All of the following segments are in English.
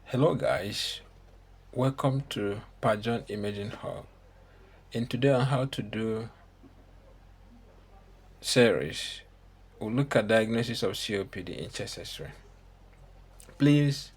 Hello guys, welcome to Pajon Imaging Hub. In today on how to do series, we'll look at diagnosis of COPD in chest X-ray. Please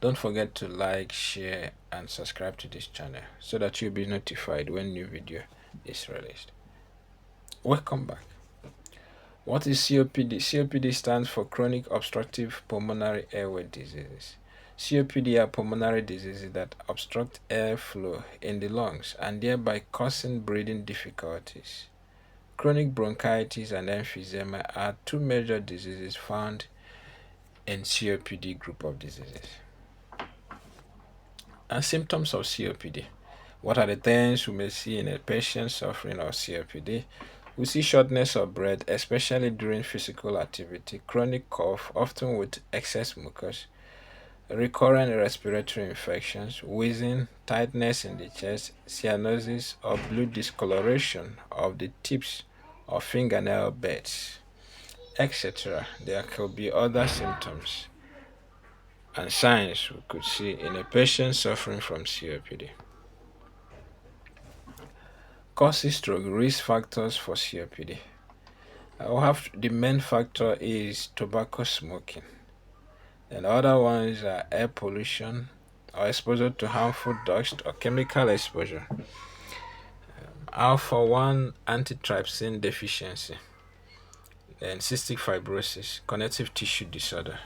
don't forget to like, share and subscribe to this channel so that you'll be notified when new video is released. Welcome back. What is COPD? COPD stands for chronic obstructive pulmonary airway diseases. COPD are pulmonary diseases that obstruct airflow in the lungs and thereby causing breathing difficulties. Chronic bronchitis and emphysema are two major diseases found in COPD group of diseases. And symptoms of COPD. What are the things we may see in a patient suffering of COPD? We see shortness of breath, especially during physical activity, chronic cough, often with excess mucus, recurrent respiratory infections, wheezing, tightness in the chest, cyanosis, or blue discoloration of the tips of fingernail beds, etc. There could be other symptoms and signs we could see in a patient suffering from COPD. Causes stroke risk factors for COPD. The main factor is tobacco smoking. And other ones are air pollution or exposure to harmful dust or chemical exposure. Alpha 1 antitrypsin deficiency, then cystic fibrosis, connective tissue disorder,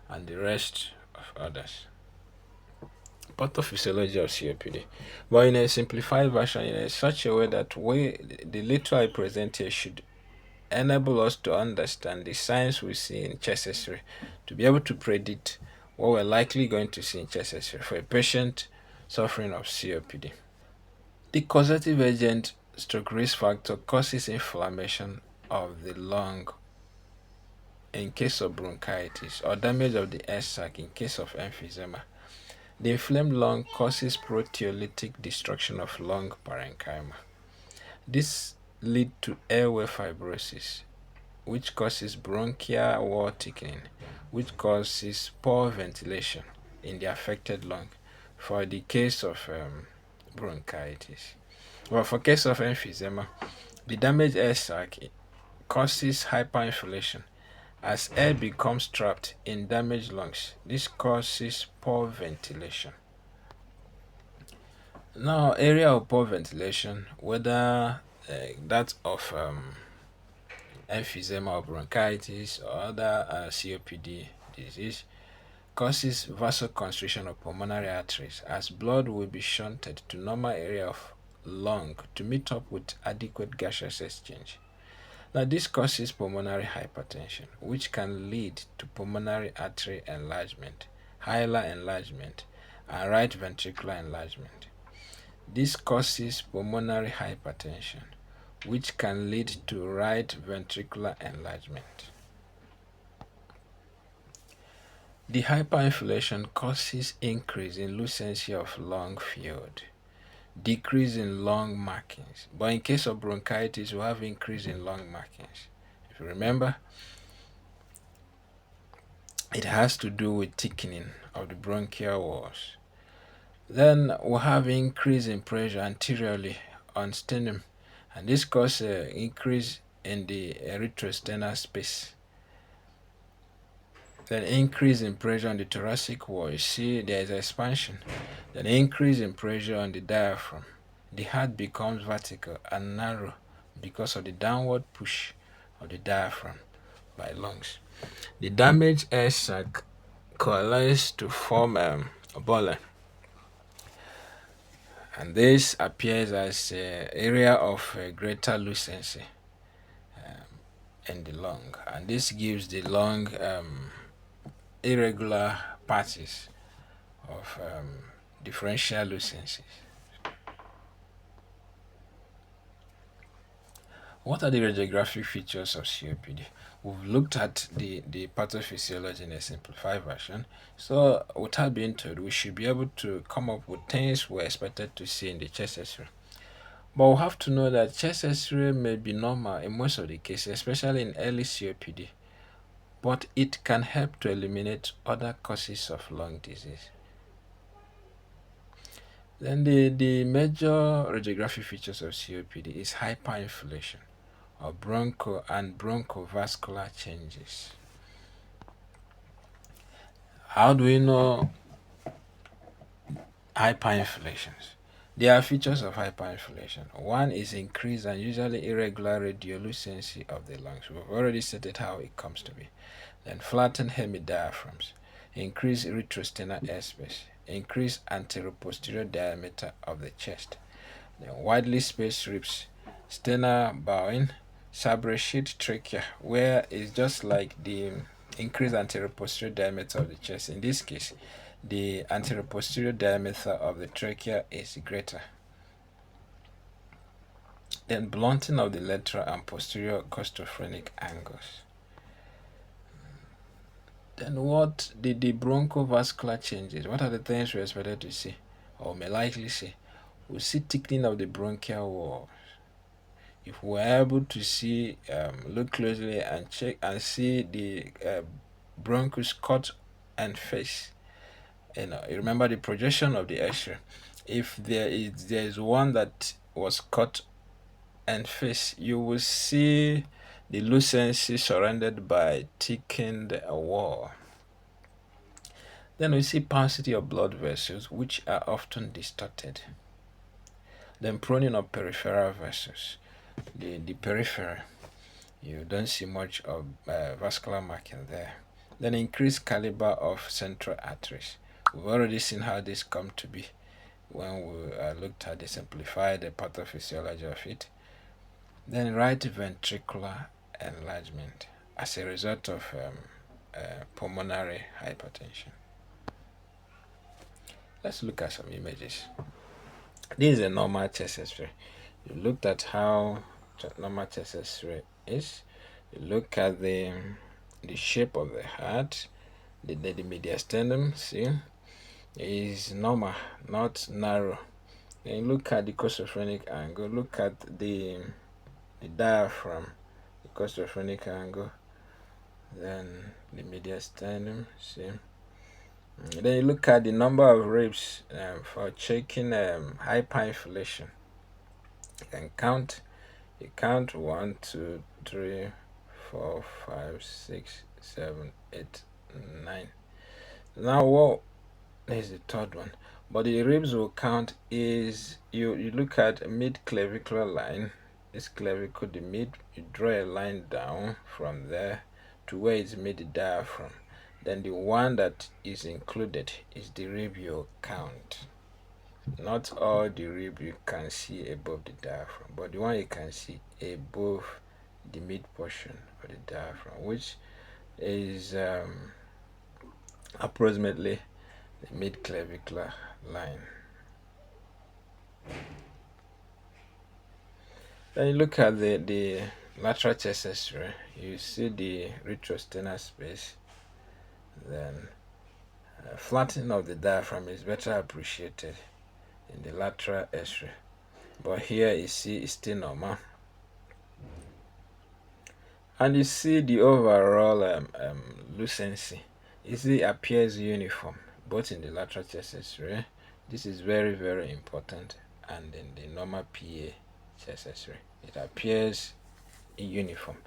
and the rest of others. Pathophysiology of COPD. But in a simplified version, in such a way that the little I present here should enable us to understand the signs we see in chest X-ray to be able to predict what we're likely going to see in chest X-ray for a patient suffering of COPD. The causative agent stroke risk factor causes inflammation of the lung in case of bronchitis or damage of the air sac in case of emphysema. The inflamed lung causes proteolytic destruction of lung parenchyma. This leads to airway fibrosis, which causes bronchial wall thickening, which causes poor ventilation in the affected lung for the case of bronchitis. But for case of emphysema, the damaged air sac causes hyperinflation as air becomes trapped in damaged lungs. This causes poor ventilation. Now, area of poor ventilation, whether that of emphysema or bronchitis or other COPD disease, causes vasoconstriction of pulmonary arteries as blood will be shunted to normal area of lung to meet up with adequate gaseous exchange. Now, this causes pulmonary hypertension, which can lead to pulmonary artery enlargement, hilar enlargement, and right ventricular enlargement. This causes pulmonary hypertension, which can lead to right ventricular enlargement. The hyperinflation causes increase in lucency of lung field, decrease in lung markings. But in case of bronchitis, we have increase in lung markings. If you remember, it has to do with thickening of the bronchial walls. Then we have increase in pressure anteriorly on sternum, and this causes an increase in the erythrosternal space. Then increase in pressure on the thoracic wall. You see there is expansion. Then increase in pressure on the diaphragm. The heart becomes vertical and narrow because of the downward push of the diaphragm by lungs. The damaged air sac coalesces to form a bole, and this appears as an area of greater lucency in the lung, and this gives the lung irregular patches of differential lucencies. What are the radiographic features of COPD? We've looked at the pathophysiology in a simplified version. So without being told, we should be able to come up with things we're expected to see in the chest X-ray. But we have to know that chest X-ray may be normal in most of the cases, especially in early COPD. But it can help to eliminate other causes of lung disease. Then the major radiographic features of COPD is hyperinflation or broncho and bronchovascular changes. How do we know hyperinflations? There are features of hyperinflation. One is increased and usually irregular radiolucency of the lungs. We've already stated how it comes to be. Then flattened hemidiaphragms, increased retrosternal airspace, increased anteroposterior diameter of the chest, then widely spaced ribs, sternal bowing, sabre-shaped trachea, where it's just like the increased anteroposterior diameter of the chest. In this case, the anteroposterior diameter of the trachea is greater. Then blunting of the lateral and posterior costophrenic angles. Then what did the bronchovascular changes? What are the things we're expected to see or may likely see? We'll see thickening of the bronchial wall. If we're able to see, look closely and check and see the bronchus cut and face, you remember the projection of the Xray. If there is one that was cut and face, you will see the lucency surrounded by thickened wall. Then we see paucity of blood vessels, which are often distorted. Then pruning of peripheral vessels. The periphery, you don't see much of vascular marking there. Then increased caliber of central arteries. We've already seen how this come to be when we looked at the simplified pathophysiology of it. Then right ventricular enlargement as a result of pulmonary hypertension. Let's look at some images. This is a normal chest X-ray. You looked at how normal chest X-ray is. You look at the shape of the heart, the mediastinum, see, is normal, not narrow. Then you look at the costophrenic angle, look at the diaphragm, the costophrenic angle, then the mediastinum, see. Then you look at the number of ribs for checking hyperinflation. You can count. You count 1, 2, 3, 4, 5, 6, 7, 8, 9. Now, what is the third one? But the ribs will count is you look at mid clavicular line. This clavicle, the mid, you draw a line down from there to where it's mid the diaphragm. Then the one that is included is the rib you count. Not all the rib you can see above the diaphragm, but the one you can see above the mid portion of the diaphragm, which is approximately the mid clavicular line. Then you look at the lateral chest X-ray, you see the retrosternal space. Then flattening of the diaphragm is better appreciated in the lateral X-ray, but here you see it's still normal. And you see the overall lucency. You see it appears uniform both in the lateral chest X-ray. This is very, very important, and in the normal PA chest X-ray, it appears uniform.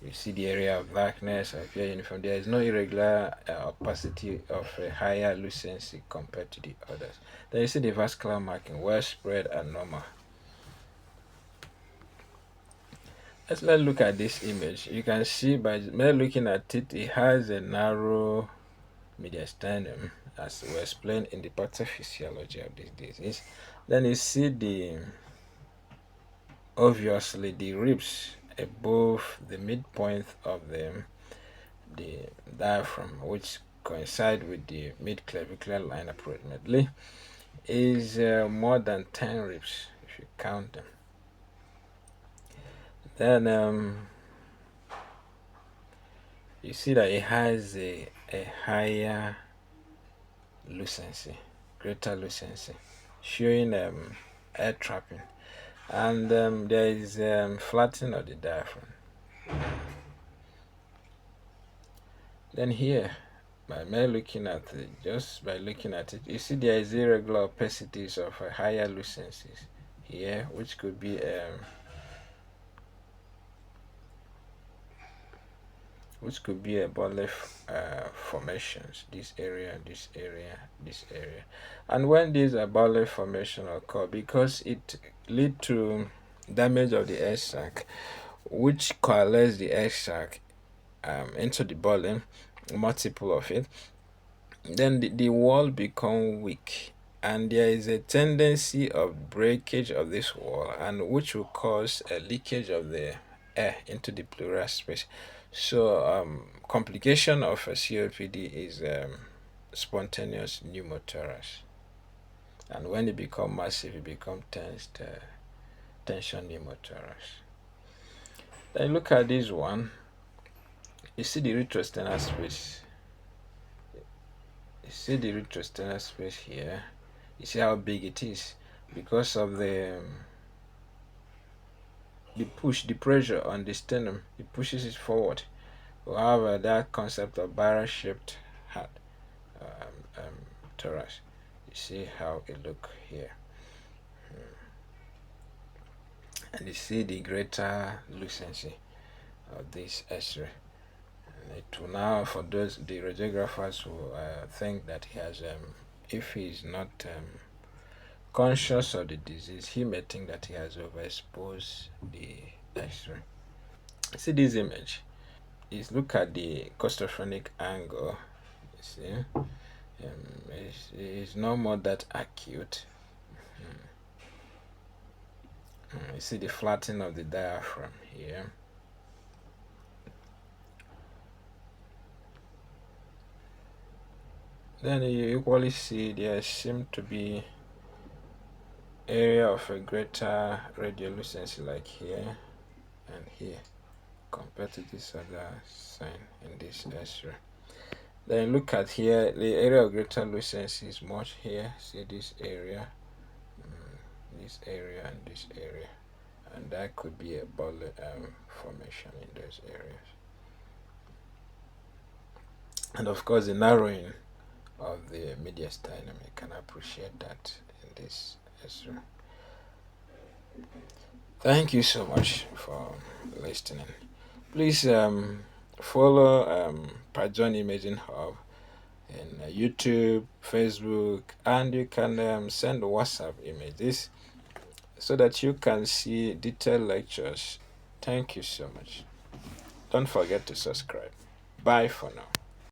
You see the area of blackness appear uniform. There is no irregular opacity of a higher lucency compared to the others. Then you see the vascular marking, well spread and normal. Let's look at this image. You can see by looking at it, it has a narrow mediastinum, as we explained in the pathophysiology of this disease. Then you see obviously the ribs above the midpoint of the diaphragm, which coincide with the mid-clavicular line approximately, is more than 10 ribs if you count them. Then you see that it has a higher lucency, greater lucency, showing air trapping. And there is flattening of the diaphragm. Then here By mere looking at it, just by looking at it, you see there is irregular opacities of higher lucencies here, which could be a body formations. This area, this area, this area, and when these body formation occur, because it lead to damage of the air sac, which coalesce the air sac into the body, multiple of it, then the wall become weak, and there is a tendency of breakage of this wall, and which will cause a leakage of the air into the pleural space. So complication of a COPD is spontaneous pneumothorax, and when it become massive it become tension pneumothorax. Then look at this one. You see the retrosternal space. You see the retrosternal space here. You see how big it is because of the push, the pressure on the sternum. It pushes it forward. However, that concept of barrel-shaped heart thorax. You see how it look here, and you see the greater lucency of this X-ray. It will now, for those the radiographers who think that he has, if he is not conscious of the disease, he may think that he has overexposed the X-ray. See this image. Is look at the claustrosphenic angle. You see, it's no more that acute. You see the flattening of the diaphragm here. Then you equally see there seem to be area of a greater radiolucency like here and here compared to this other sign in this X-ray. Then look at here, the area of greater lucency is much here. See this area, this area, and this area, and that could be a bullet formation in those areas. And of course, the narrowing of the mediastinum, you can appreciate that in this X-ray. Thank you so much for listening. Please follow Pajon Imaging Hub in YouTube, Facebook, and you can send WhatsApp images so that you can see detailed lectures. Thank you so much. Don't forget to subscribe. Bye for now.